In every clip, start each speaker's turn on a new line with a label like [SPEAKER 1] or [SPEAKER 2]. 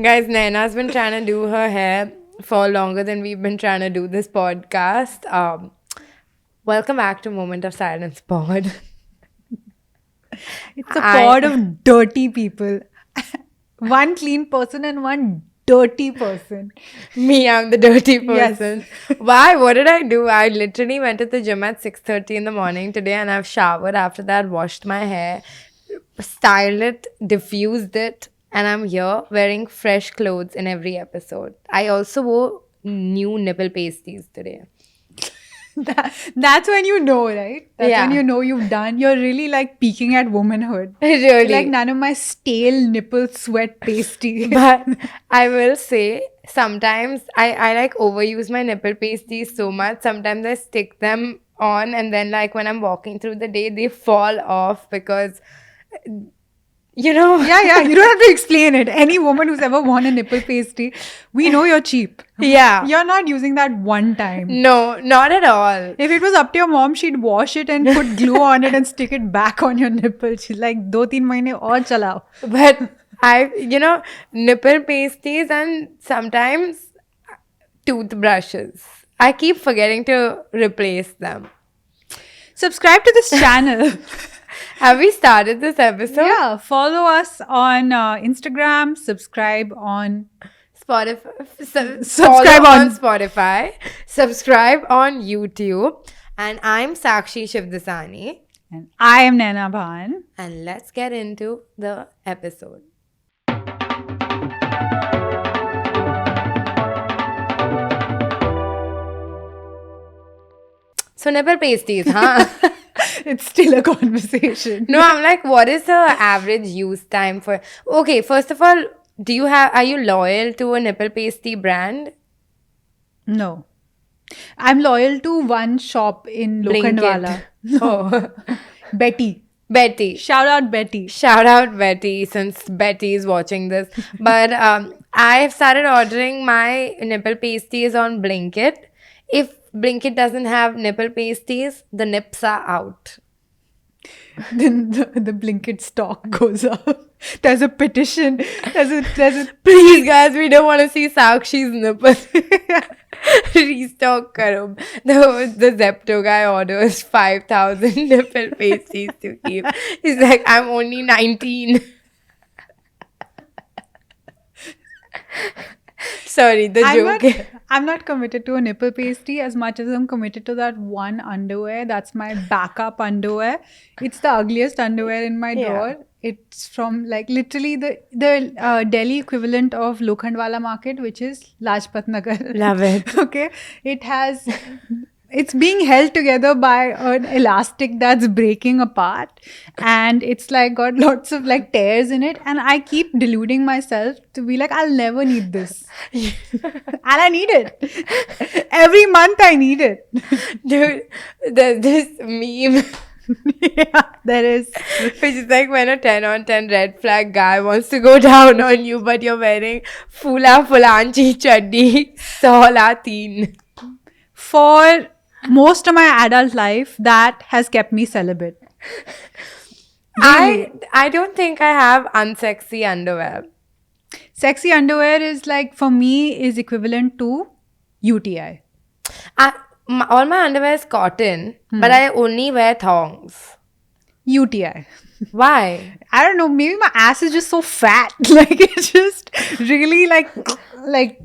[SPEAKER 1] Guys, Naina's been trying to do her hair for longer than we've been trying to do this podcast. Welcome back to Moment of Silence Pod.
[SPEAKER 2] It's a pod of dirty people. One clean person and one dirty person.
[SPEAKER 1] Me, I'm the dirty person.
[SPEAKER 2] Yes.
[SPEAKER 1] Why? What did I do? I literally went to the gym at 6:30 in the morning today and I've showered after that, washed my hair, styled it, diffused it, and I'm here wearing fresh clothes in every episode. I also wore new nipple pasties today.
[SPEAKER 2] That's when you know, right? That's
[SPEAKER 1] Yeah.
[SPEAKER 2] when you know you're really like peeking at womanhood.
[SPEAKER 1] Really.
[SPEAKER 2] Like none of my stale nipple sweat pasty.
[SPEAKER 1] But I will say sometimes I like overuse my nipple pasties so much. Sometimes I stick them on and then like when I'm walking through the day, they fall off because, you know.
[SPEAKER 2] Yeah, you don't have to explain it. Any woman who's ever worn a nipple pasty, we know you're cheap.
[SPEAKER 1] Yeah.
[SPEAKER 2] You're not using that one time.
[SPEAKER 1] No, not at all.
[SPEAKER 2] If it was up to your mom, she'd wash it and put glue on it and stick it back on your nipple. She's like, 2-3 mahine aur chalao.
[SPEAKER 1] But nipple pasties and sometimes toothbrushes. I keep forgetting to replace them.
[SPEAKER 2] Subscribe to this channel.
[SPEAKER 1] Have we started this episode?
[SPEAKER 2] Yeah, follow us on Instagram, subscribe on
[SPEAKER 1] Spotify.
[SPEAKER 2] Subscribe
[SPEAKER 1] follow
[SPEAKER 2] on-
[SPEAKER 1] Spotify. Subscribe on YouTube. And I'm Sakshi Shivdasani.
[SPEAKER 2] and I am Naina Bhan.
[SPEAKER 1] And let's get into the episode. So nipple pasties, huh?
[SPEAKER 2] It's still a conversation.
[SPEAKER 1] No, I'm like, what is the average use time for? Okay, first of all, are you loyal to a nipple pasty brand?
[SPEAKER 2] No. I'm loyal to one shop in Lokhandwala.
[SPEAKER 1] Oh,
[SPEAKER 2] Betty.
[SPEAKER 1] Betty.
[SPEAKER 2] Shout out Betty.
[SPEAKER 1] Shout out Betty, since Betty is watching this. But I've started ordering my nipple pasties on Blinkit. If Blinkit doesn't have nipple pasties, the nips are out.
[SPEAKER 2] Then the Blinkit stock goes up. There's a petition. There's a
[SPEAKER 1] Please, guys, we don't want to see Sakshi's nipples. Restock karo. The Zepto guy orders 5,000 nipple pasties to keep. He's like, I'm only 19. Sorry, the joke.
[SPEAKER 2] I'm not committed to a nipple pasty as much as I'm committed to that one underwear. That's my backup underwear. It's the ugliest underwear in my drawer. It's from like literally the Delhi equivalent of Lokhandwala Market, which is Lajpat Nagar.
[SPEAKER 1] Love it.
[SPEAKER 2] Okay. It's being held together by an elastic that's breaking apart, and it's like got lots of like tears in it, and I keep deluding myself to be like, I'll never need this. And I need it. Every month I need it.
[SPEAKER 1] Dude, there's this meme
[SPEAKER 2] Yeah, there is.
[SPEAKER 1] which is like when a 10 on 10 red flag guy wants to go down on you, but you're wearing Fula Fulanchi Chaddi Sola Teen.
[SPEAKER 2] For most of my adult life, that has kept me celibate. Really.
[SPEAKER 1] I don't think I have unsexy underwear.
[SPEAKER 2] Sexy underwear is like, for me, is equivalent to UTI.
[SPEAKER 1] All my underwear is cotton, but I only wear thongs.
[SPEAKER 2] UTI.
[SPEAKER 1] Why?
[SPEAKER 2] I don't know, maybe my ass is just so fat. Like it just really like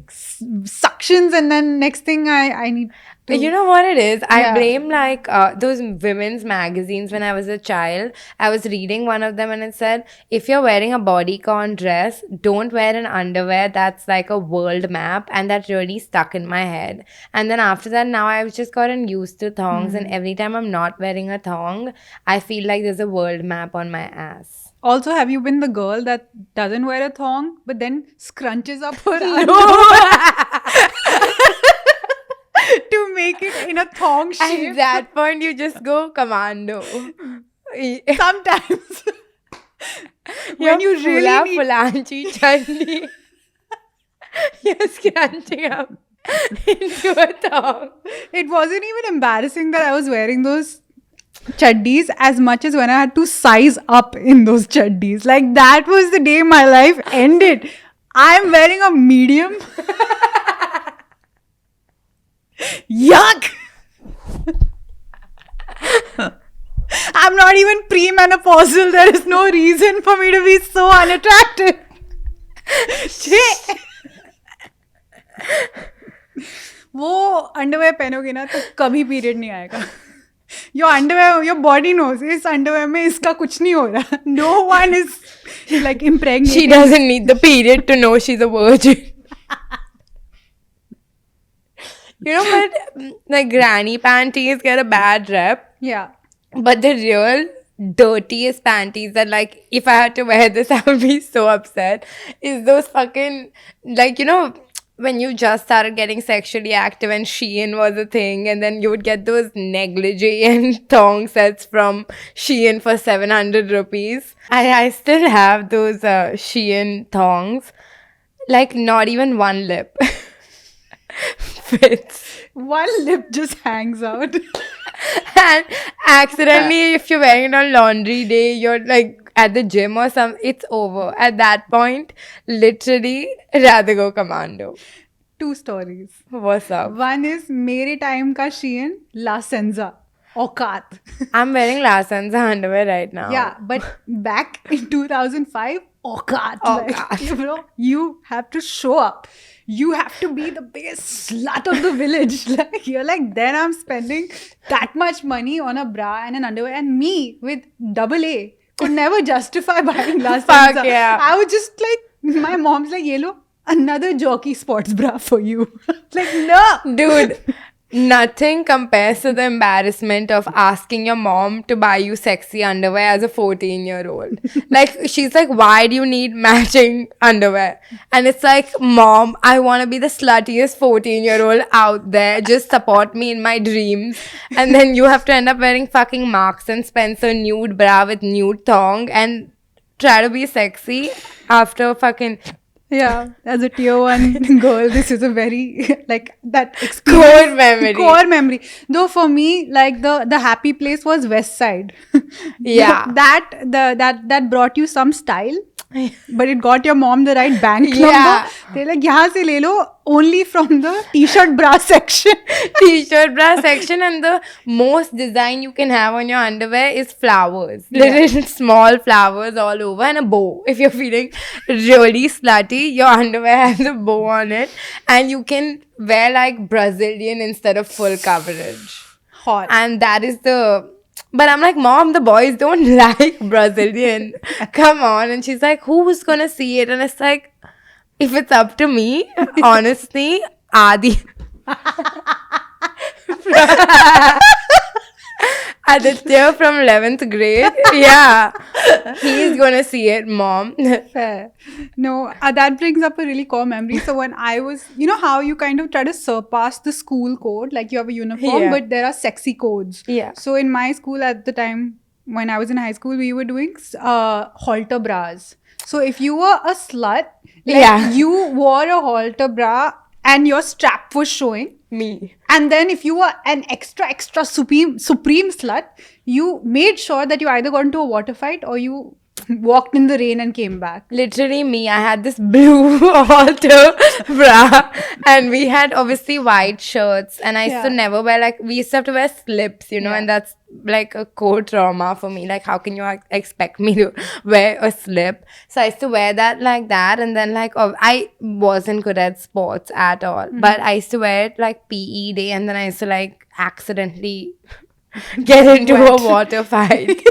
[SPEAKER 2] suctions, and then next thing I need to,
[SPEAKER 1] You know what it is? I
[SPEAKER 2] Yeah.
[SPEAKER 1] blame like those women's magazines when I was a child. I was reading one of them and it said, if you're wearing a bodycon dress, don't wear an underwear that's like a world map. And that really stuck in my head. And then after that, now I've just gotten used to thongs. And every time I'm not wearing a thong, I feel like there's a world map on my ass.
[SPEAKER 2] Also, have you been the girl that doesn't wear a thong but then scrunches up her underwear to make it in a thong shape?
[SPEAKER 1] At that point, you just go commando.
[SPEAKER 2] Sometimes. When you really need...
[SPEAKER 1] Fulanchi chutney. You're scrunching up into a thong.
[SPEAKER 2] It wasn't even embarrassing that I was wearing those chaddis as much as when I had to size up in those chaddis. Like that was the day my life ended. I'm wearing a medium. Yuck! I'm not even premenopausal. There is no reason for me to be so unattractive. Shit. वो underwear पहनोगे ना तो कभी period नहीं आएगा. Your underwear, your body knows इस underwear में इसका कुछ नहीं हो रहा. No one is like impregnated.
[SPEAKER 1] She doesn't need the period to know she's a virgin. You know what? Like granny panties get a bad rep,
[SPEAKER 2] Yeah.
[SPEAKER 1] but the real dirtiest panties that, like, if I had to wear this, I would be so upset. Is those fucking, like, you know, when you just started getting sexually active and Shein was a thing, and then you would get those negligee and thong sets from Shein for 700 rupees. I still have those Shein thongs. Like, not even one lip fits.
[SPEAKER 2] One lip just hangs out.
[SPEAKER 1] And accidentally, if you're wearing it on laundry day, you're like at the gym or something, it's over. At that point, literally, rather go commando.
[SPEAKER 2] 2 stories.
[SPEAKER 1] What's up?
[SPEAKER 2] One is मेरे time का Shein La Senza औकात.
[SPEAKER 1] I'm wearing La Senza underwear right now.
[SPEAKER 2] Yeah, but back in 2005, औकात.
[SPEAKER 1] औकात.
[SPEAKER 2] Like, you know, you have to show up. You have to be the biggest slut of the village. Like, you're like, then I'm spending that much money on a bra and an underwear. And me with double A could never justify buying La
[SPEAKER 1] Fuck
[SPEAKER 2] Senza.
[SPEAKER 1] yeah.
[SPEAKER 2] I was just like, my mom's like, ye lo, another jockey sports bra for you. Like, no.
[SPEAKER 1] Dude, nothing compares to the embarrassment of asking your mom to buy you sexy underwear as a 14-year-old. Like, she's like, why do you need matching underwear? And it's like, Mom, I want to be the sluttiest 14-year-old out there. Just support me in my dreams. And then you have to end up wearing fucking Marks and Spencer nude bra with nude thong and try to be sexy after fucking...
[SPEAKER 2] Yeah, as a tier 1 girl, this is a very like that
[SPEAKER 1] Core memory.
[SPEAKER 2] Core memory. Though for me, like the happy place was West Side.
[SPEAKER 1] Yeah.
[SPEAKER 2] that brought you some style, but it got your mom the right bank
[SPEAKER 1] Yeah.
[SPEAKER 2] number. They're like, यहाँ से ले लो, only from the t-shirt bra section.
[SPEAKER 1] T-shirt bra section, and the most design you can have on your underwear is flowers. Little small flowers all over and a bow. If you're feeling really slutty, your underwear has a bow on it, and you can wear like Brazilian instead of full coverage.
[SPEAKER 2] Hot.
[SPEAKER 1] And that is the... But I'm like, Mom, the boys don't like Brazilian. Come on. And she's like, who's gonna see it? And it's like, if it's up to me, honestly, Adi. Aditya from 11th grade. Yeah. He's gonna see it, Mom.
[SPEAKER 2] Fair. No, that brings up a really core memory. So when I was, you know how you kind of try to surpass the school code, like you have a uniform,
[SPEAKER 1] Yeah.
[SPEAKER 2] but there are sexy codes.
[SPEAKER 1] Yeah.
[SPEAKER 2] So in my school at the time, when I was in high school, we were doing halter bras. So if you were a slut, like
[SPEAKER 1] Yeah.
[SPEAKER 2] you wore a halter bra and your strap was showing.
[SPEAKER 1] Me.
[SPEAKER 2] And then if you were an extra supreme slut, you made sure that you either got into a water fight or you walked in the rain and came back.
[SPEAKER 1] Literally me. I had this blue halter bra, and we had obviously white shirts, and I used to
[SPEAKER 2] Yeah.
[SPEAKER 1] never wear, like, we used to have to wear slips, you know,
[SPEAKER 2] Yeah.
[SPEAKER 1] and that's like a core trauma for me. Like, how can you expect me to wear a slip? So I used to wear that like that, and then like I wasn't good at sports at all, but I used to wear it like PE day, and then I used to like accidentally get into a water fight.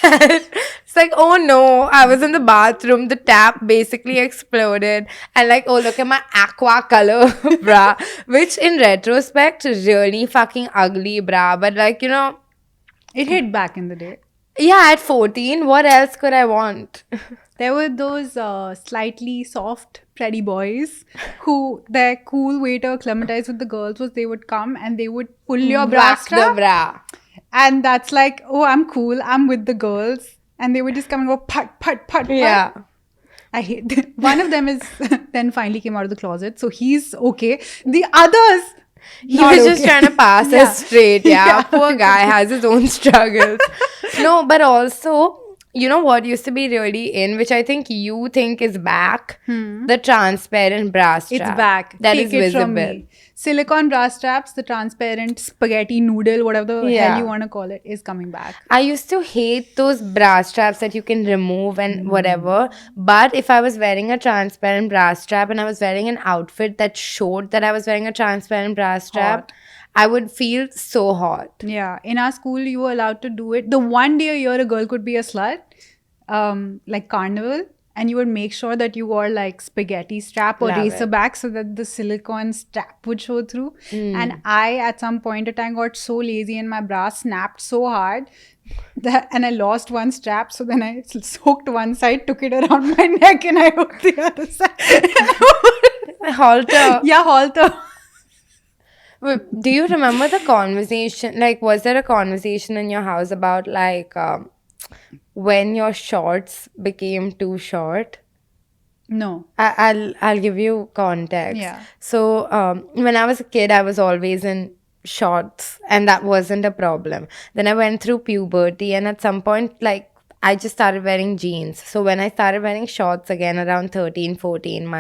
[SPEAKER 1] It's like, oh no, I was in the bathroom, the tap basically exploded, and like, oh, look at my aqua color bra, which in retrospect, really fucking ugly bra, but like, you know,
[SPEAKER 2] It hit back in the day.
[SPEAKER 1] yeah, at 14, what else could I want?
[SPEAKER 2] There were those slightly soft, pretty boys who their cool way to acclimatize with the girls was they would come and they would pull your bra
[SPEAKER 1] Whack the
[SPEAKER 2] strap.
[SPEAKER 1] bra.
[SPEAKER 2] And that's like, oh, I'm cool. I'm with the girls. And they would just come and go, put, put, put, put.
[SPEAKER 1] Yeah.
[SPEAKER 2] I hate them. One of them is then finally came out of the closet. So he's okay. The others,
[SPEAKER 1] He
[SPEAKER 2] not
[SPEAKER 1] was just
[SPEAKER 2] okay.
[SPEAKER 1] trying to pass
[SPEAKER 2] Yeah.
[SPEAKER 1] us straight. Yeah.
[SPEAKER 2] Yeah.
[SPEAKER 1] Poor guy has his own struggles. No, but also, You know what used to be really in, which I think you think is back? The transparent bra strap.
[SPEAKER 2] It's back.
[SPEAKER 1] That
[SPEAKER 2] Take
[SPEAKER 1] is
[SPEAKER 2] it
[SPEAKER 1] visible.
[SPEAKER 2] from me. Silicone bra straps, the transparent spaghetti noodle, whatever the
[SPEAKER 1] Yeah.
[SPEAKER 2] hell you want to call it, is coming back.
[SPEAKER 1] I used to hate those bra straps that you can remove and whatever. But if I was wearing a transparent bra strap and I was wearing an outfit that showed that I was wearing a transparent bra strap, I would feel so hot.
[SPEAKER 2] Yeah, in our school, you were allowed to do it. The one day a year a girl could be a slut, like carnival, and you would make sure that you wore like spaghetti strap or
[SPEAKER 1] Love
[SPEAKER 2] racer
[SPEAKER 1] it.
[SPEAKER 2] back so that the silicone strap would show through. And I, at some point of time, got so lazy and my bra snapped so hard that, and I lost one strap. So then I hooked one side, took it around my neck, and I hooked the other side.
[SPEAKER 1] Halter.
[SPEAKER 2] Yeah, halter.
[SPEAKER 1] Wait, do you remember the conversation? Like, was there a conversation in your house about like when your shorts became too short?
[SPEAKER 2] No.
[SPEAKER 1] I'll give you context.
[SPEAKER 2] Yeah.
[SPEAKER 1] So when I was a kid, I was always in shorts, and that wasn't a problem. Then I went through puberty, and at some point, like I just started wearing jeans. So when I started wearing shorts again around 13, 14,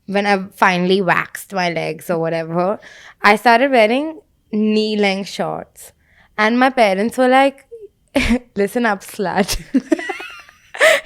[SPEAKER 1] when I finally waxed my legs or whatever, I started wearing knee-length shorts. And my parents were like, listen up, slut.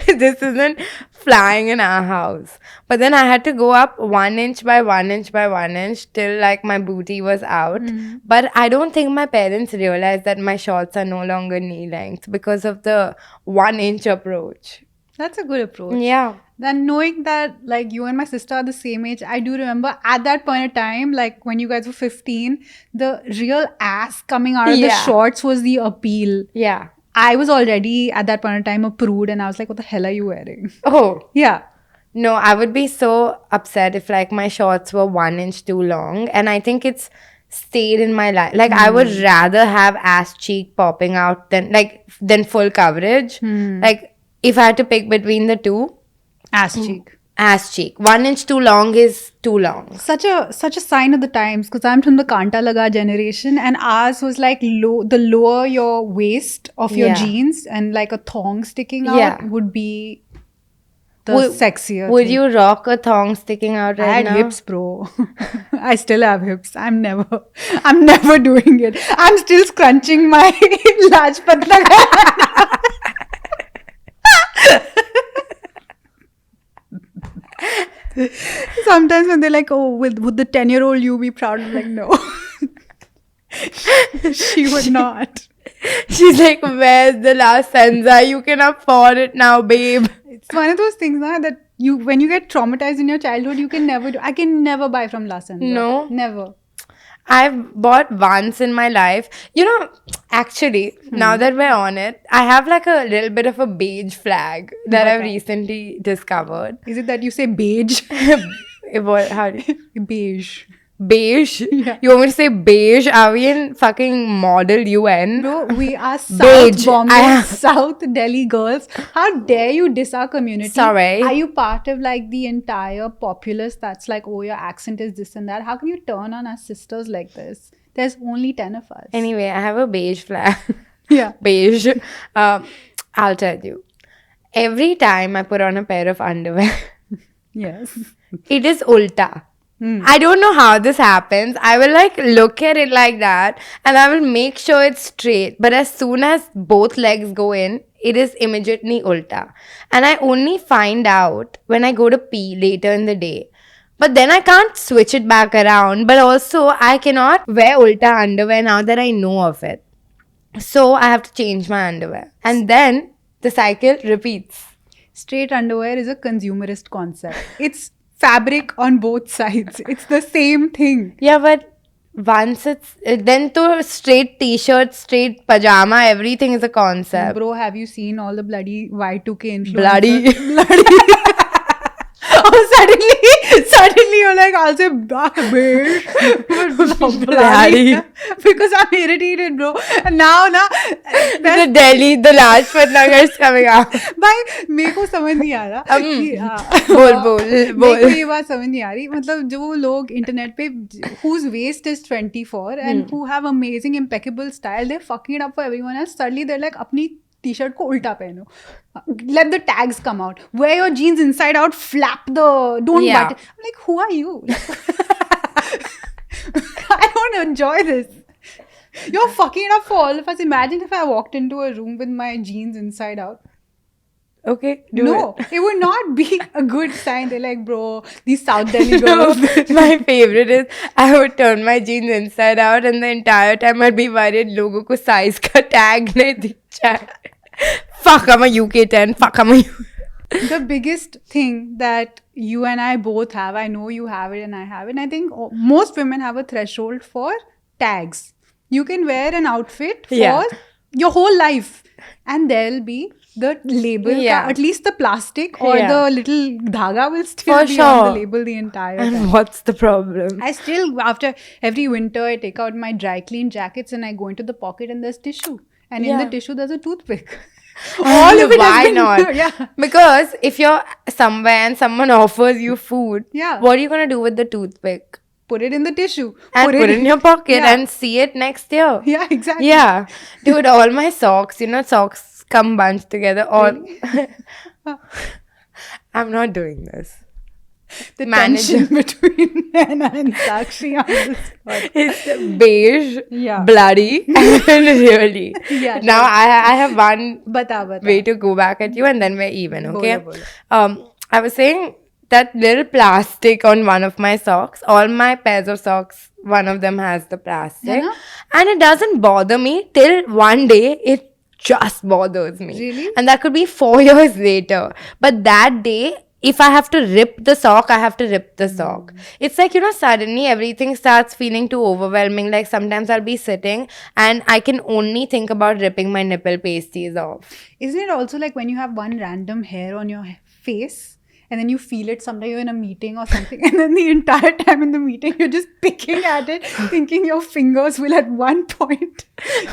[SPEAKER 1] This isn't flying in our house. But then I had to go up 1 inch by 1 inch by 1 inch till like my booty was out. But I don't think my parents realized that my shorts are no longer knee length because of the 1 inch approach.
[SPEAKER 2] That's a good approach.
[SPEAKER 1] Yeah.
[SPEAKER 2] Then knowing that like you and my sister are the same age, I do remember at that point of time, like when you guys were 15, the real ass coming out of the
[SPEAKER 1] Yeah.
[SPEAKER 2] shorts was the appeal.
[SPEAKER 1] Yeah.
[SPEAKER 2] I was already at that point of time a prude and I was like, what the hell are you wearing?
[SPEAKER 1] Oh.
[SPEAKER 2] Yeah.
[SPEAKER 1] No, I would be so upset if like my shorts were 1 inch too long. And I think it's stayed in my life. Like I would rather have ass cheek popping out than full coverage. Like if I had to pick between the two,
[SPEAKER 2] Ass cheek.
[SPEAKER 1] ass cheek. 1 inch too long is too long.
[SPEAKER 2] Such a sign of the times because I'm from the Kanta Laga generation and ours was like the lower your waist of your
[SPEAKER 1] Yeah.
[SPEAKER 2] jeans and like a thong sticking out
[SPEAKER 1] Yeah.
[SPEAKER 2] would be the
[SPEAKER 1] Would-
[SPEAKER 2] sexier
[SPEAKER 1] Would
[SPEAKER 2] thing.
[SPEAKER 1] you rock a thong sticking out
[SPEAKER 2] I
[SPEAKER 1] right
[SPEAKER 2] had
[SPEAKER 1] now?
[SPEAKER 2] hips, bro. I still have hips. I'm never doing it. I'm still scrunching my Lajpat Nagar. Sometimes when they're like, oh, would the 10-year-old you be proud? I'm like, no. She would not.
[SPEAKER 1] She's like, where's the last Senza? You can afford it now, babe.
[SPEAKER 2] It's one of those things now that when you get traumatized in your childhood, you can never do. I can never buy from La Senza.
[SPEAKER 1] No?
[SPEAKER 2] Never.
[SPEAKER 1] I've bought once in my life. You know, actually, now that we're on it, I have like a little bit of a beige flag that I've recently discovered.
[SPEAKER 2] Is it that you say beige?
[SPEAKER 1] How do you...
[SPEAKER 2] Beige.
[SPEAKER 1] Beige?
[SPEAKER 2] Yeah.
[SPEAKER 1] You want me to say beige? Are we in fucking model UN?
[SPEAKER 2] Bro, we are South
[SPEAKER 1] Beige.
[SPEAKER 2] Bombay, South Delhi girls. How dare you diss our community?
[SPEAKER 1] Sorry.
[SPEAKER 2] Are you part of like the entire populace that's like, oh, your accent is this and that? How can you turn on our sisters like this? There's only 10 of us.
[SPEAKER 1] Anyway, I have a beige flag.
[SPEAKER 2] Yeah.
[SPEAKER 1] Beige. I'll tell you. Every time I put on a pair of underwear,
[SPEAKER 2] Yes.
[SPEAKER 1] it is ulta. I don't know how this happens. I will like look at it like that and I will make sure it's straight. But as soon as both legs go in, it is immediately ulta. And I only find out when I go to pee later in the day. But then I can't switch it back around. But also, I cannot wear ulta underwear now that I know of it. So I have to change my underwear. And then the cycle repeats.
[SPEAKER 2] Straight underwear is a consumerist concept. It's fabric on both sides. It's the same thing.
[SPEAKER 1] Yeah, but once it's... Then to straight t-shirt, straight pajama, everything is a concept.
[SPEAKER 2] Bro, have you seen all the bloody Y2K influencers?
[SPEAKER 1] Bloody.
[SPEAKER 2] Oh, suddenly you're like, I'll say beige.
[SPEAKER 1] Bloody.
[SPEAKER 2] Because I'm irritated, bro. And now,
[SPEAKER 1] The Delhi, the Lajpat Nagar is coming out.
[SPEAKER 2] भाई मेरे को समझ नहीं आ रहा
[SPEAKER 1] बोल
[SPEAKER 2] मेरे को ये बात समझ नहीं आ रही मतलब जो लोग इंटरनेट पे whose waist is 24 and who have amazing impeccable style they're fucking it up for everyone else suddenly they're like अपनी t-shirt को उल्टा पहनो. Let the tags come out. Wear your jeans inside out. Flap the. Don't
[SPEAKER 1] Yeah.
[SPEAKER 2] button. I'm like, who are you? I don't enjoy this. You're fucking it up for all of us. Imagine if I walked into a room with my jeans inside out.
[SPEAKER 1] Okay, do
[SPEAKER 2] No,
[SPEAKER 1] it.
[SPEAKER 2] it would not be a good sign. They're like, bro, these South Delhi girls.
[SPEAKER 1] My favorite is I would turn my jeans inside out and the entire time I'd be worried लोगों को size का tag नहीं दिख जाए. Fuck, I'm a UK 10. Fuck, I'm a
[SPEAKER 2] The biggest thing that you and I both have, I know you have it and I have it, and I think most women have a threshold for tags. You can wear an outfit for
[SPEAKER 1] Yeah.
[SPEAKER 2] your whole life, and there'll be the label,
[SPEAKER 1] Yeah.
[SPEAKER 2] at least the plastic or
[SPEAKER 1] Yeah.
[SPEAKER 2] the little dhaga will still
[SPEAKER 1] For
[SPEAKER 2] be on the
[SPEAKER 1] sure.
[SPEAKER 2] label the entire
[SPEAKER 1] And
[SPEAKER 2] time.
[SPEAKER 1] what's the problem?
[SPEAKER 2] I still, after every winter, I take out my dry clean jackets and I go into the pocket and there's tissue. And in
[SPEAKER 1] Yeah.
[SPEAKER 2] the tissue, there's a toothpick. All of it has
[SPEAKER 1] Why
[SPEAKER 2] been-
[SPEAKER 1] not?
[SPEAKER 2] Yeah.
[SPEAKER 1] Because if you're somewhere and someone offers you food,
[SPEAKER 2] Yeah.
[SPEAKER 1] what are you gonna do with the toothpick?
[SPEAKER 2] Put it in the tissue.
[SPEAKER 1] And put it in your pocket
[SPEAKER 2] Yeah.
[SPEAKER 1] and see it next year.
[SPEAKER 2] Yeah, exactly.
[SPEAKER 1] Yeah. Dude, all my socks, socks come bunched together. All I'm not doing this.
[SPEAKER 2] The
[SPEAKER 1] Manager.
[SPEAKER 2] tension between Naina and Sakshi on this spot.
[SPEAKER 1] It's beige,
[SPEAKER 2] Yeah.
[SPEAKER 1] bloody, and really.
[SPEAKER 2] Yeah,
[SPEAKER 1] Now I have one
[SPEAKER 2] Bata.
[SPEAKER 1] way to go back at you and then we're even, okay?
[SPEAKER 2] Bolo.
[SPEAKER 1] I was saying that little plastic on one of my socks, all my pairs of socks, one of them has the plastic.
[SPEAKER 2] Yeah.
[SPEAKER 1] And it doesn't bother me till one day it just bothers me.
[SPEAKER 2] Really?
[SPEAKER 1] And that could be 4 years later. But that day, if I have to rip the sock, I have to rip the sock. It's like, suddenly everything starts feeling too overwhelming. Like sometimes I'll be sitting and I can only think about ripping my nipple pasties off.
[SPEAKER 2] Isn't it also like when you have one random hair on your face and then you feel it sometime you're in a meeting or something, and then the entire time in the meeting you're just picking at it, thinking your fingers will at one point.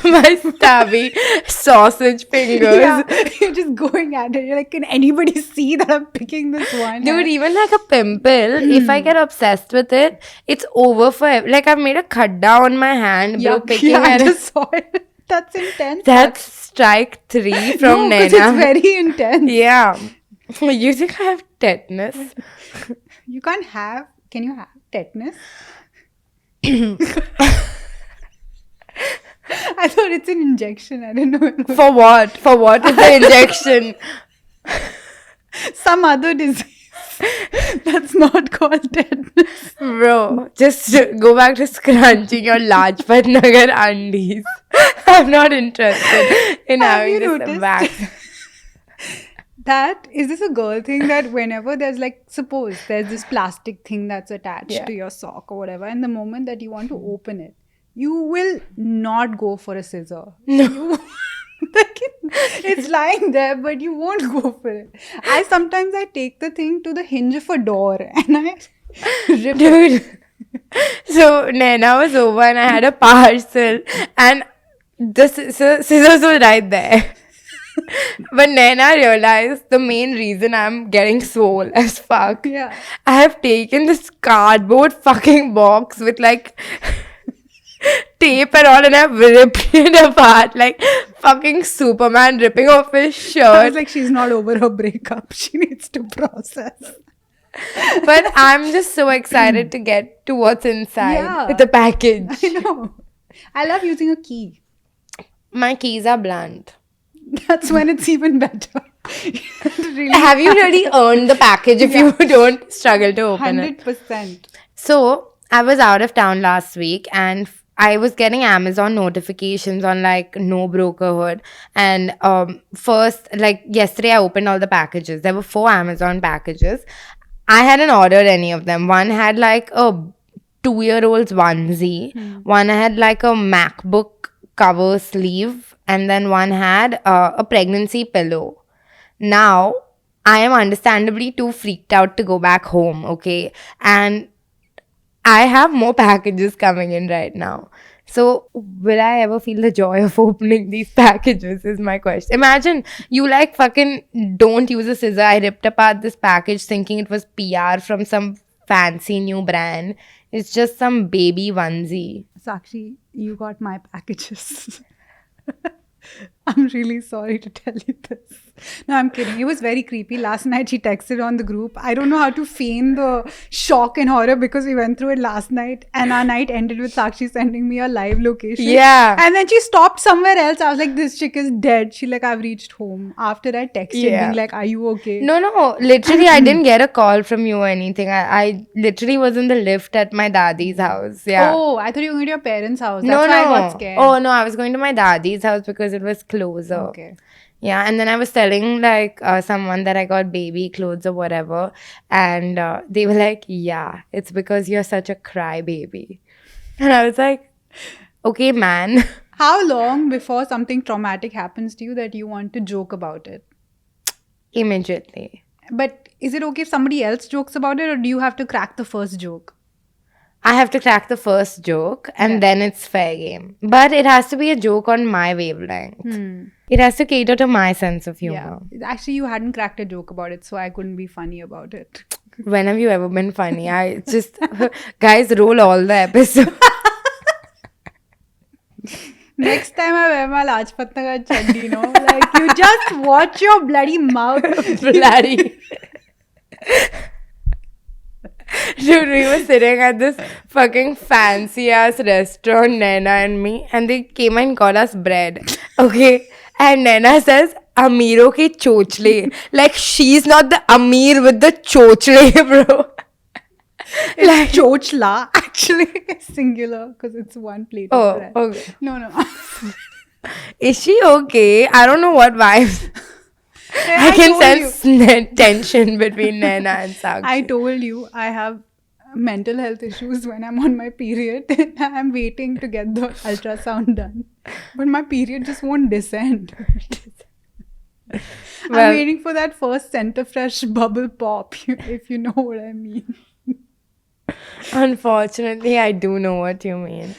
[SPEAKER 1] My stabby sausage fingers.
[SPEAKER 2] Yeah, you're just going at it. You're like, can anybody see that I'm picking this one?
[SPEAKER 1] Dude,
[SPEAKER 2] hair?
[SPEAKER 1] even like a pimple, if I get obsessed with it, it's over forever. Like I've made a khadda on my hand, bro,
[SPEAKER 2] Yuck,
[SPEAKER 1] picking
[SPEAKER 2] yeah, I
[SPEAKER 1] at it.
[SPEAKER 2] just saw it. That's intense.
[SPEAKER 1] That's strike 3 from
[SPEAKER 2] no, because
[SPEAKER 1] Naina.
[SPEAKER 2] it's very intense.
[SPEAKER 1] Yeah. You think I have tetanus?
[SPEAKER 2] You can't have. Can you have tetanus? I thought it's an injection. I didn't know.
[SPEAKER 1] For what? For what is the injection?
[SPEAKER 2] Some other disease that's not called tetanus.
[SPEAKER 1] Bro, just go back to scrunching your Lajpat Nagar undies. I'm not interested in
[SPEAKER 2] Have
[SPEAKER 1] having
[SPEAKER 2] you
[SPEAKER 1] this
[SPEAKER 2] noticed
[SPEAKER 1] back.
[SPEAKER 2] That is this a girl thing that whenever there's like, suppose there's this plastic thing that's attached
[SPEAKER 1] Yeah.
[SPEAKER 2] to your sock or whatever, and the moment that you want to open it, you will not go for a scissor. No. It's lying there, but you won't go for it. Sometimes I take the thing to the hinge of a door and I rip it.
[SPEAKER 1] Dude. So Naina was over and I had a parcel and the scissors were right there. But Naina realized the main reason I'm getting swole as fuck.
[SPEAKER 2] Yeah.
[SPEAKER 1] I have taken this cardboard fucking box with like tape and all and I've ripped it apart like fucking Superman ripping off his
[SPEAKER 2] I
[SPEAKER 1] shirt.
[SPEAKER 2] was like, she's not over her breakup. She needs to process.
[SPEAKER 1] But I'm just so excited to get to what's inside
[SPEAKER 2] Yeah.
[SPEAKER 1] with the package.
[SPEAKER 2] I know. I love using a key.
[SPEAKER 1] My keys are blunt.
[SPEAKER 2] That's when it's even better. Really,
[SPEAKER 1] Have you really earned the package if you don't struggle to open it?
[SPEAKER 2] 100%.
[SPEAKER 1] So, I was out of town last week and I was getting Amazon notifications on like no brokerhood. And first, like yesterday, I opened all the packages. There were 4 Amazon packages. I hadn't ordered any of them. One had like a 2-year-old's onesie. One had like a MacBook cover sleeve. And then one had a pregnancy pillow. Now, I am understandably too freaked out to go back home, okay? And I have more packages coming in right now. So, will I ever feel the joy of opening these packages is my question. Imagine you like fucking don't use a scissor. I ripped apart this package thinking it was PR from some fancy new brand. It's just some baby onesie.
[SPEAKER 2] Sakshi, you got my packages. I'm really sorry to tell you this. No, I'm kidding. It was very creepy. Last night she texted on the group. I don't know how to feign the shock and horror because we went through it last night and our night ended with Sakshi sending me a live location.
[SPEAKER 1] Yeah.
[SPEAKER 2] And then she stopped somewhere else. I was like, this chick is dead. She like, I've reached home. After I texted being like, are you okay?
[SPEAKER 1] No. Literally, I didn't get a call from you or anything. I literally was in the lift at my daddy's house. Yeah.
[SPEAKER 2] Oh, I thought you were going to your parents' house. That's
[SPEAKER 1] No.
[SPEAKER 2] why I got scared.
[SPEAKER 1] Oh, no. I was going to my daddy's house because it was closer.
[SPEAKER 2] Okay.
[SPEAKER 1] Yeah, and then I was telling like someone that I got baby clothes or whatever, and they were like, "Yeah, it's because you're such a crybaby," and I was like, "Okay, man."
[SPEAKER 2] How long before something traumatic happens to you that you want to joke about it?
[SPEAKER 1] Immediately.
[SPEAKER 2] But is it okay if somebody else jokes about it, or do you have to crack the first joke?
[SPEAKER 1] I have to crack the first joke, and then it's fair game. But it has to be a joke on my wavelength. It has to cater to my sense of humor.
[SPEAKER 2] Yeah. Actually, you hadn't cracked a joke about it, so I couldn't be funny about it.
[SPEAKER 1] When have you ever been funny? I just guys roll all the episodes.
[SPEAKER 2] Next time I wear my Lajpat Nagar chaddi, like you just watch your bloody mouth.
[SPEAKER 1] Bloody. Dude, we were sitting at this fucking fancy ass restaurant, Naina and me, and they came and got us bread. Okay. And Naina says, Amiro ke chochle. Like, she's not the Amir with the chochle, bro.
[SPEAKER 2] It's chochla, actually, singular, because it's one plate of bread.
[SPEAKER 1] Okay.
[SPEAKER 2] No.
[SPEAKER 1] Is she okay? I don't know what vibes. I can sense tension between Naina and Sakshi.
[SPEAKER 2] I told you I have mental health issues when I'm on my period. I'm waiting to get the ultrasound done. But my period just won't descend. I'm waiting for that first Center Fresh bubble pop, if you know what I mean.
[SPEAKER 1] Unfortunately, I do know what you mean.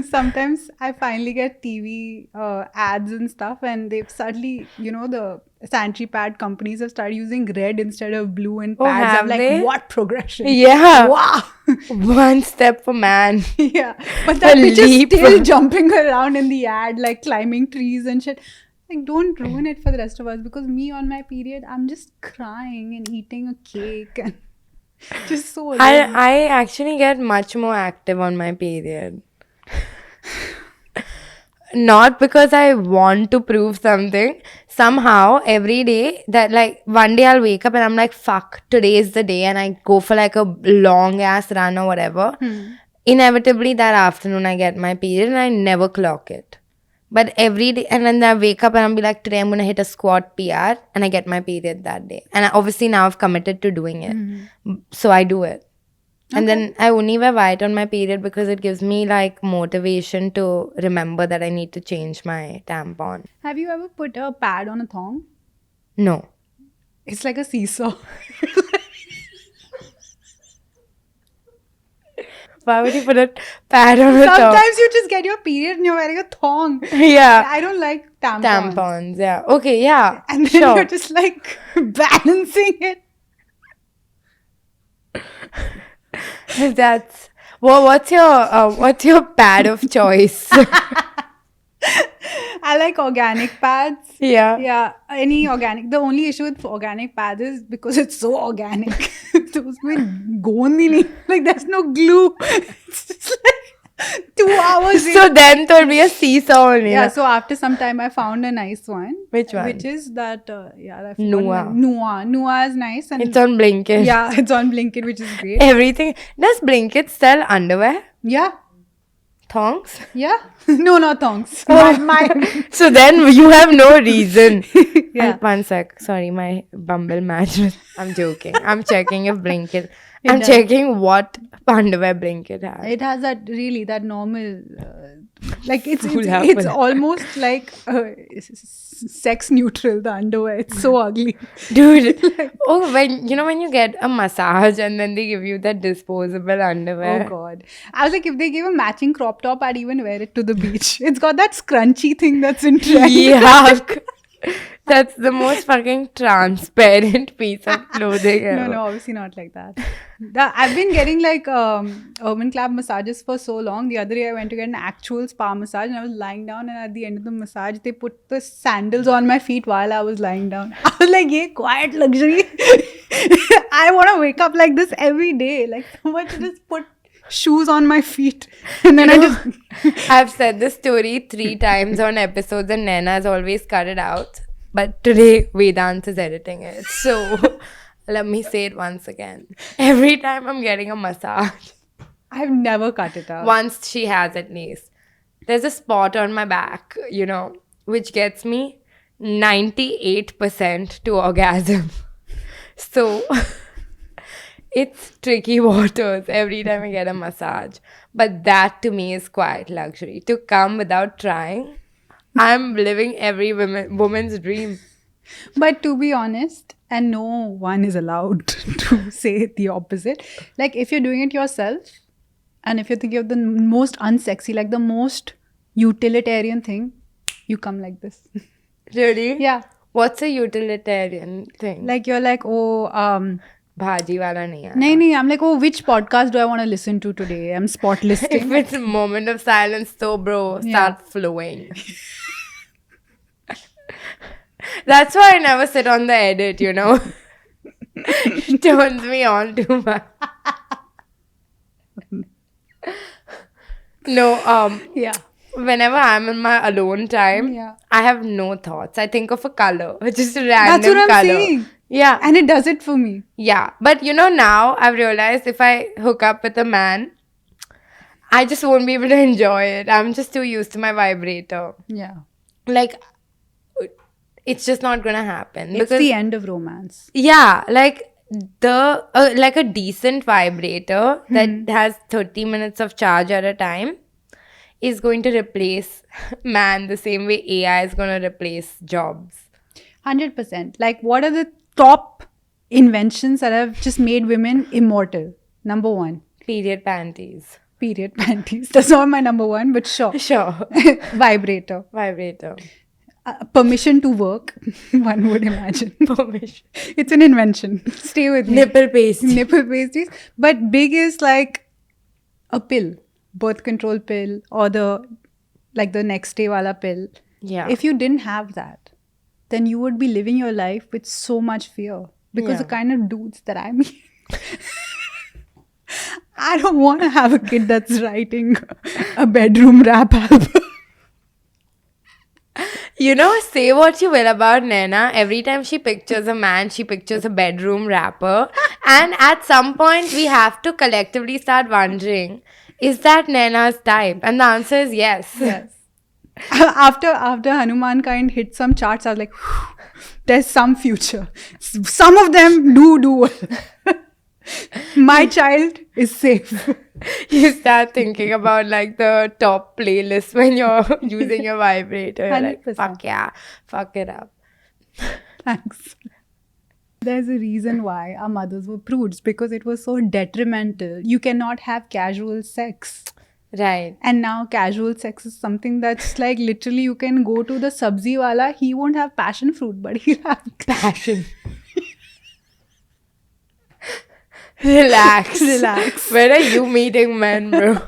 [SPEAKER 2] Sometimes I finally get TV ads and stuff, and they've suddenly, the sanitary pad companies have started using red instead of blue in pads.
[SPEAKER 1] Have
[SPEAKER 2] I'm like,
[SPEAKER 1] they?
[SPEAKER 2] what progression?
[SPEAKER 1] Yeah.
[SPEAKER 2] Wow.
[SPEAKER 1] One step for man.
[SPEAKER 2] Yeah. But that bitch is still jumping around in the ad, like climbing trees and shit. Like, don't ruin it for the rest of us, because me on my period, I'm just crying and eating a cake and just so alone.
[SPEAKER 1] I actually get much more active on my period. Not because I want to prove something. Somehow, every day, that like one day I'll wake up and I'm like, fuck, today is the day, and I go for like a long ass run or whatever. Inevitably, that afternoon I get my period and I never clock it. But every day, and then I wake up and I'll be like, today I'm going to hit a squat PR, and I get my period that day. And obviously now I've committed to doing it. So I do it. And then I only wear white on my period because it gives me like motivation to remember that I need to change my tampon.
[SPEAKER 2] Have you ever put a pad on a thong?
[SPEAKER 1] No.
[SPEAKER 2] It's like a seesaw.
[SPEAKER 1] Why would you put a pad on a thong?
[SPEAKER 2] Sometimes you just get your period and you're wearing a thong.
[SPEAKER 1] Yeah.
[SPEAKER 2] I don't like tampons.
[SPEAKER 1] Tampons, yeah. Okay, yeah.
[SPEAKER 2] And then you're just like balancing it.
[SPEAKER 1] That's well. What's your pad of choice?
[SPEAKER 2] I like organic pads.
[SPEAKER 1] Yeah.
[SPEAKER 2] Yeah, any organic. The only issue with organic pads is because it's so organic. So उसमें गोंद ही नहीं. Like there's no glue. It's just like 2 hours.
[SPEAKER 1] So then there'll be a seesaw only.
[SPEAKER 2] Yeah. So after some time, I found a nice one.
[SPEAKER 1] Which one?
[SPEAKER 2] Which is that
[SPEAKER 1] Nua.
[SPEAKER 2] Nua is nice, and
[SPEAKER 1] It's on Blinkit.
[SPEAKER 2] yeah, it's on Blinkit, which is great.
[SPEAKER 1] Everything. Does Blinkit sell underwear?
[SPEAKER 2] Yeah.
[SPEAKER 1] Thongs?
[SPEAKER 2] Yeah. No, not thongs.
[SPEAKER 1] So then you have no reason.
[SPEAKER 2] Yeah.
[SPEAKER 1] One sec. Sorry, my Bumble match. I'm joking. I'm checking if Blinkit. I'm
[SPEAKER 2] does.
[SPEAKER 1] checking what underwear Blinkit has.
[SPEAKER 2] It has that normal, like it's
[SPEAKER 1] Full
[SPEAKER 2] almost like sex neutral, the underwear. It's so ugly.
[SPEAKER 1] Dude. When you get a massage and then they give you that disposable underwear.
[SPEAKER 2] Oh God. I was like, if they gave a matching crop top, I'd even wear it to the beach. It's got that scrunchy thing that's in trend.
[SPEAKER 1] Yuck. That's the most fucking transparent piece of clothing ever.
[SPEAKER 2] No, obviously not like that. I've been getting like urban club massages for so long. The other day I went to get an actual spa massage and I was lying down, and at the end of the massage they put the sandals on my feet while I was lying down. I was like, yeah, quiet luxury. I want to wake up like this every day. Like someone should just put shoes on my feet. And then
[SPEAKER 1] I've said this story 3 times on episodes and Naina's always cut it out. But today Vedant is editing it. So let me say it once again. Every time I'm getting a massage,
[SPEAKER 2] I've never cut it out.
[SPEAKER 1] once she has at least, there's a spot on my back, which gets me 98% to orgasm. So it's tricky waters every time I get a massage. But that to me is quite luxury. To come without trying, I'm living every woman's dream.
[SPEAKER 2] But to be honest, and no one is allowed to say the opposite, like if you're doing it yourself, and if you're thinking of the most unsexy, like the most utilitarian thing, you come like this.
[SPEAKER 1] Really?
[SPEAKER 2] Yeah.
[SPEAKER 1] What's a utilitarian thing?
[SPEAKER 2] Like you're like, oh,
[SPEAKER 1] Bhaji wala nahi aaya.
[SPEAKER 2] nahi, I'm like, oh, which podcast do I want to listen to today? I'm spot listing.
[SPEAKER 1] If it's a moment of silence, so bro, start flowing. That's why I never sit on the edit, It turns me on too much. No,
[SPEAKER 2] Yeah.
[SPEAKER 1] whenever I'm in my alone time,
[SPEAKER 2] Yeah.
[SPEAKER 1] I have no thoughts. I think of a color, just a
[SPEAKER 2] That's
[SPEAKER 1] random
[SPEAKER 2] what I'm
[SPEAKER 1] color.
[SPEAKER 2] saying.
[SPEAKER 1] Yeah.
[SPEAKER 2] And it does it for me.
[SPEAKER 1] Yeah. But now I've realized if I hook up with a man, I just won't be able to enjoy it. I'm just too used to my vibrator.
[SPEAKER 2] Yeah.
[SPEAKER 1] Like, it's just not gonna happen.
[SPEAKER 2] It's the end of romance.
[SPEAKER 1] Yeah, like like a decent vibrator that has 30 minutes of charge at a time is going to replace man the same way AI is going to replace jobs.
[SPEAKER 2] 100%. Like, what are the top inventions that have just made women immortal? Number one,
[SPEAKER 1] Period panties.
[SPEAKER 2] period panties. That's not my number one, but sure.
[SPEAKER 1] Sure.
[SPEAKER 2] Vibrator.
[SPEAKER 1] Vibrator.
[SPEAKER 2] Permission to work, one would imagine.
[SPEAKER 1] Permission.
[SPEAKER 2] It's an invention. Stay with me.
[SPEAKER 1] Nipple paste.
[SPEAKER 2] Nipple pasties. But big is like a pill, birth control pill, or the next day wala pill.
[SPEAKER 1] Yeah.
[SPEAKER 2] If you didn't have that, then you would be living your life with so much fear. Because the kind of dudes that I meet, I don't want to have a kid that's writing a bedroom rap album.
[SPEAKER 1] Say what you will about Naina. Every time she pictures a man, she pictures a bedroom rapper. And at some point, we have to collectively start wondering, is that Naina's type? And the answer is yes.
[SPEAKER 2] Yes. After Hanuman kind hit some charts, I was like, there's some future. Some of them do. My child is safe.
[SPEAKER 1] You start thinking about the top playlist when you're using your vibrator. You're like,
[SPEAKER 2] 100%.
[SPEAKER 1] fuck yeah, fuck it up.
[SPEAKER 2] Thanks. There's a reason why our mothers were prudes, because it was so detrimental. You cannot have casual sex.
[SPEAKER 1] Right.
[SPEAKER 2] And now casual sex is something that's like literally you can go to the sabzi wala, he won't have passion fruit, but he'll have
[SPEAKER 1] Passion. Relax.
[SPEAKER 2] Relax.
[SPEAKER 1] Where are you meeting men, bro?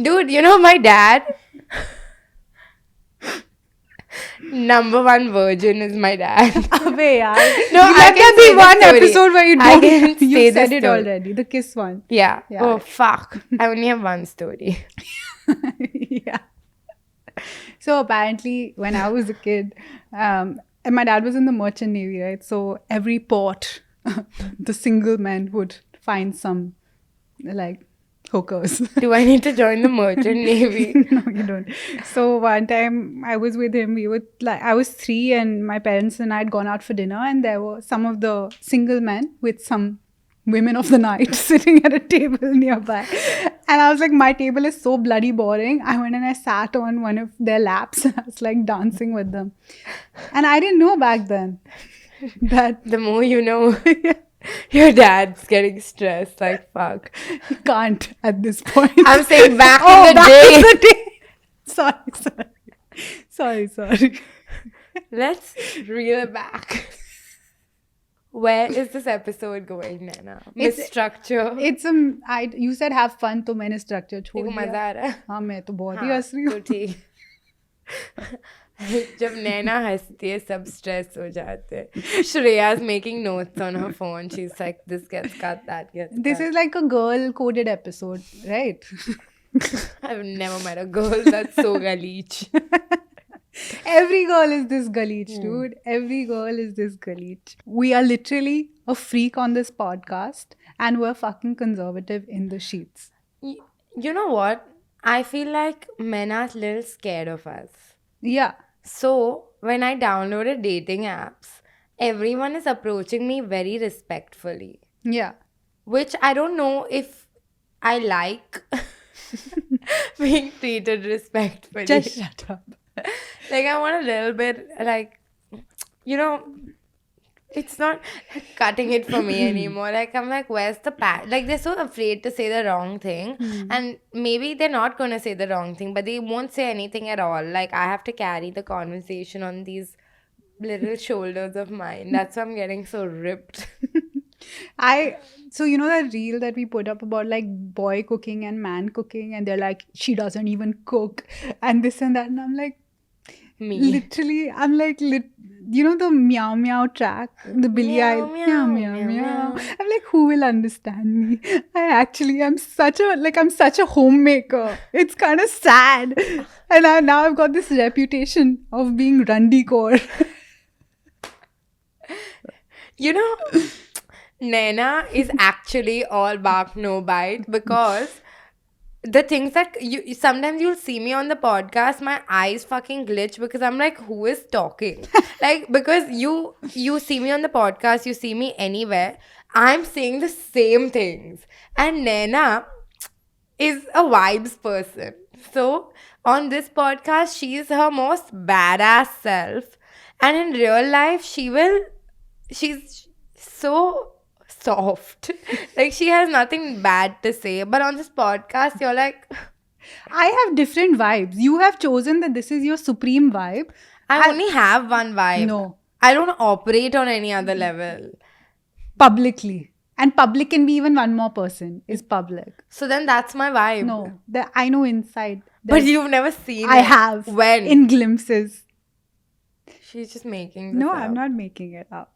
[SPEAKER 1] Dude, my dad. Number one virgin is my dad.
[SPEAKER 2] Abey yaar.
[SPEAKER 1] No,
[SPEAKER 2] Let there be one episode where you
[SPEAKER 1] I
[SPEAKER 2] don't.
[SPEAKER 1] can say
[SPEAKER 2] You
[SPEAKER 1] the
[SPEAKER 2] said it
[SPEAKER 1] story.
[SPEAKER 2] already. The kiss one.
[SPEAKER 1] Yeah.
[SPEAKER 2] Yeah.
[SPEAKER 1] Oh, fuck. I only have one story.
[SPEAKER 2] Yeah. So apparently, when I was a kid, and my dad was in the merchant navy, right? So every port, the single men would find some hookers.
[SPEAKER 1] Do I need to join the merchant navy?
[SPEAKER 2] No, you don't. So one time I was with him. I was 3, and my parents and I had gone out for dinner, and there were some of the single men with some women of the night sitting at a table nearby. And I was like, my table is so bloody boring. I went and I sat on one of their laps and I was like dancing with them. And I didn't know back then that
[SPEAKER 1] The more you know, your dad's getting stressed. Like, fuck.
[SPEAKER 2] you can't at this point.
[SPEAKER 1] I'm saying back
[SPEAKER 2] Oh,
[SPEAKER 1] in the
[SPEAKER 2] back
[SPEAKER 1] day.
[SPEAKER 2] in the day. Sorry.
[SPEAKER 1] Let's reel it back. Where is this episode going, Naina? Miss Structure.
[SPEAKER 2] You said have fun, तो मैंने structure छोड़
[SPEAKER 1] तेको
[SPEAKER 2] दिया.
[SPEAKER 1] मजा आ रहा है?
[SPEAKER 2] हाँ मैं तो बहुत ही
[SPEAKER 1] हाँ,
[SPEAKER 2] हंस रही हूँ.
[SPEAKER 1] तो ठीक. जब नैना हंसती है सब स्ट्रेस हो जाते हैं. Shreya's making notes on her phone. She's like, this gets cut, that gets cut.
[SPEAKER 2] This is like a girl coded episode, right?
[SPEAKER 1] I've never met a girl that's so galich.
[SPEAKER 2] Every girl is this galich, dude. Every girl is this galich. We are literally a freak on this podcast and we're fucking conservative in the sheets.
[SPEAKER 1] You know what? I feel like men are a little scared of us.
[SPEAKER 2] Yeah.
[SPEAKER 1] So, when I downloaded dating apps, everyone is approaching me very respectfully.
[SPEAKER 2] Yeah.
[SPEAKER 1] Which I don't know if I like being treated respectfully.
[SPEAKER 2] Just shut up.
[SPEAKER 1] Like, I want a little bit, like, you know, it's not cutting it for me anymore. Like, I'm like, where's the like, they're so afraid to say the wrong thing. And maybe they're not going to say the wrong thing, but they won't say anything at all. Like, I have to carry the conversation on these little shoulders of mine. That's why I'm getting so ripped.
[SPEAKER 2] So you know that reel that we put up about like boy cooking and man cooking, and they're like, she doesn't even cook and this and that, and I'm like,
[SPEAKER 1] Me.
[SPEAKER 2] literally, I'm like, you know the meow meow track, the Billie
[SPEAKER 1] Meow,
[SPEAKER 2] Eilish
[SPEAKER 1] meow,
[SPEAKER 2] meow,
[SPEAKER 1] meow,
[SPEAKER 2] meow.
[SPEAKER 1] meow.
[SPEAKER 2] I'm like, who will understand me? I actually am such a homemaker. It's kind of sad, and now I've got this reputation of being Randy Kaur.
[SPEAKER 1] You know, Naina is actually all bark, no bite, because the things that sometimes you'll see me on the podcast, my eyes fucking glitch because I'm like, who is talking? Like, because you see me on the podcast, you see me anywhere, I'm saying the same things. And Naina is a vibes person. So on this podcast, she is her most badass self. And in real life, she's so soft. Like, she has nothing bad to say. But on this podcast, you're like,
[SPEAKER 2] I have different vibes. You have chosen that this is your supreme vibe.
[SPEAKER 1] I only have one vibe.
[SPEAKER 2] No.
[SPEAKER 1] I don't operate on any other level.
[SPEAKER 2] Publicly. And public can be even one more person is public.
[SPEAKER 1] So then that's my vibe.
[SPEAKER 2] No. I know inside.
[SPEAKER 1] But you've never seen
[SPEAKER 2] I
[SPEAKER 1] it.
[SPEAKER 2] have.
[SPEAKER 1] When?
[SPEAKER 2] In glimpses.
[SPEAKER 1] She's just making this
[SPEAKER 2] No,
[SPEAKER 1] up.
[SPEAKER 2] I'm not making it up.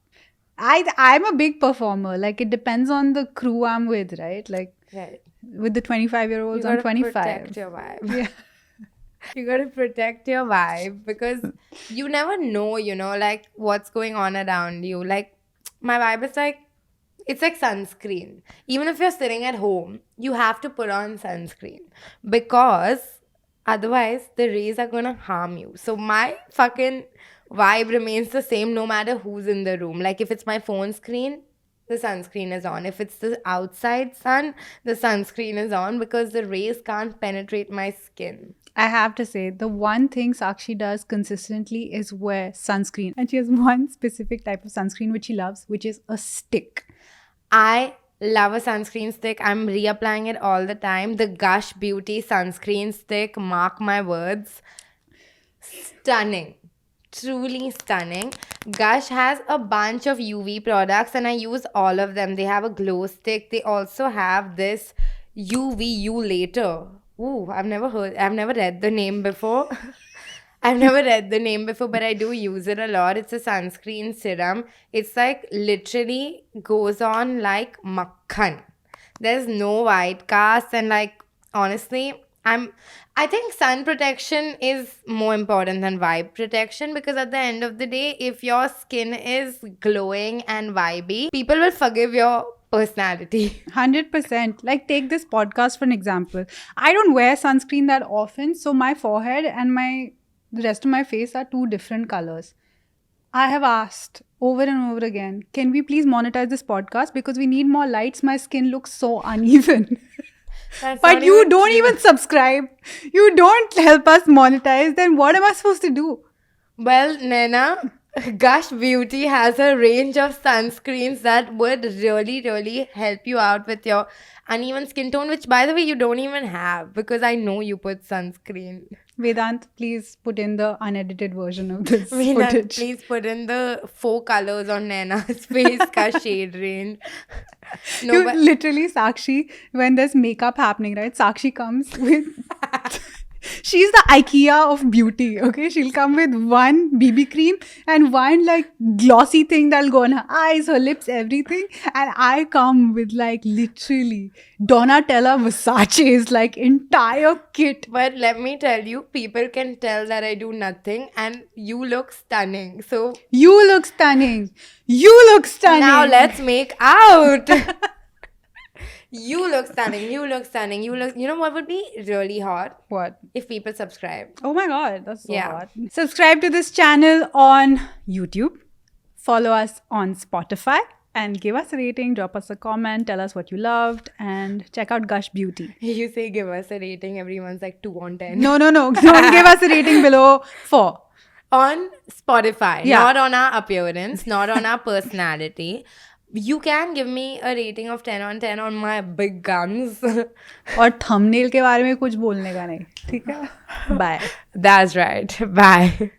[SPEAKER 2] I'm a big performer. Like, it depends on the crew I'm with, right? Like,
[SPEAKER 1] Right.
[SPEAKER 2] with the 25-year-olds,
[SPEAKER 1] You
[SPEAKER 2] I'm
[SPEAKER 1] gotta
[SPEAKER 2] 25.
[SPEAKER 1] protect your vibe.
[SPEAKER 2] Yeah.
[SPEAKER 1] You gotta protect your vibe because you never know, like what's going on around you. Like, my vibe is like, it's like sunscreen. Even if you're sitting at home, you have to put on sunscreen because otherwise the rays are gonna harm you. So my fucking vibe remains the same no matter who's in the room. Like, if it's my phone screen, the sunscreen is on. If it's the outside sun, the sunscreen is on because the rays can't penetrate my skin.
[SPEAKER 2] I have to say, the one thing Sakshi does consistently is wear sunscreen. And she has one specific type of sunscreen which she loves, which is a stick.
[SPEAKER 1] I love a sunscreen stick. I'm reapplying it all the time. The Gush Beauty sunscreen stick, mark my words. Stunning. Truly stunning. Gush has a bunch of UV products and I use all of them. They have a glow stick. They also have this UVU later. Ooh, I've never read the name before. But I do use it a lot. It's a sunscreen serum. It's like literally goes on like makhan. There's no white cast, and like, honestly, I think sun protection is more important than vibe protection because at the end of the day, if your skin is glowing and vibey, people will forgive your personality.
[SPEAKER 2] 100%. Like, take this podcast for an example. I don't wear sunscreen that often, so my forehead and the rest of my face are two different colors. I have asked over and over again, can we please monetize this podcast because we need more lights? My skin looks so uneven. But you don't even subscribe. You don't help us monetize. Then what am I supposed to do?
[SPEAKER 1] Well, Naina, Gush Beauty has a range of sunscreens that would really help you out with your uneven skin tone, which by the way you don't even have because I know you put sunscreen.
[SPEAKER 2] Vedant, please put in the unedited version of this
[SPEAKER 1] Veena,
[SPEAKER 2] footage.
[SPEAKER 1] please put in the 4 colors on Naina's face ka shade range. No,
[SPEAKER 2] You
[SPEAKER 1] but
[SPEAKER 2] literally, Sakshi, when there's makeup happening, right? Sakshi comes with. She's the IKEA of beauty, okay? She'll come with one BB cream and one like glossy thing that'll go on her eyes, her lips, everything. And I come with like literally Donatella Versace's like entire kit.
[SPEAKER 1] But let me tell you, people can tell that I do nothing and you look stunning. So
[SPEAKER 2] You look stunning. You look stunning.
[SPEAKER 1] now let's make out. You look stunning. You look stunning. You know what would be really hot?
[SPEAKER 2] What?
[SPEAKER 1] If people subscribe.
[SPEAKER 2] Oh my god, that's so
[SPEAKER 1] Yeah.
[SPEAKER 2] hot. Subscribe to this channel on YouTube. Follow us on Spotify and give us a rating, drop us a comment, tell us what you loved, and check out Gush Beauty.
[SPEAKER 1] You say give us a rating, everyone's like 2 on 10.
[SPEAKER 2] No. Don't give us a rating below 4.
[SPEAKER 1] On Spotify,
[SPEAKER 2] Yeah.
[SPEAKER 1] not on our appearance, not on our personality. You can give me a rating of 10 on 10 on my big guns.
[SPEAKER 2] और thumbnail के बारे में कुछ बोलने का नहीं, ठीक है? Bye.
[SPEAKER 1] That's right. Bye.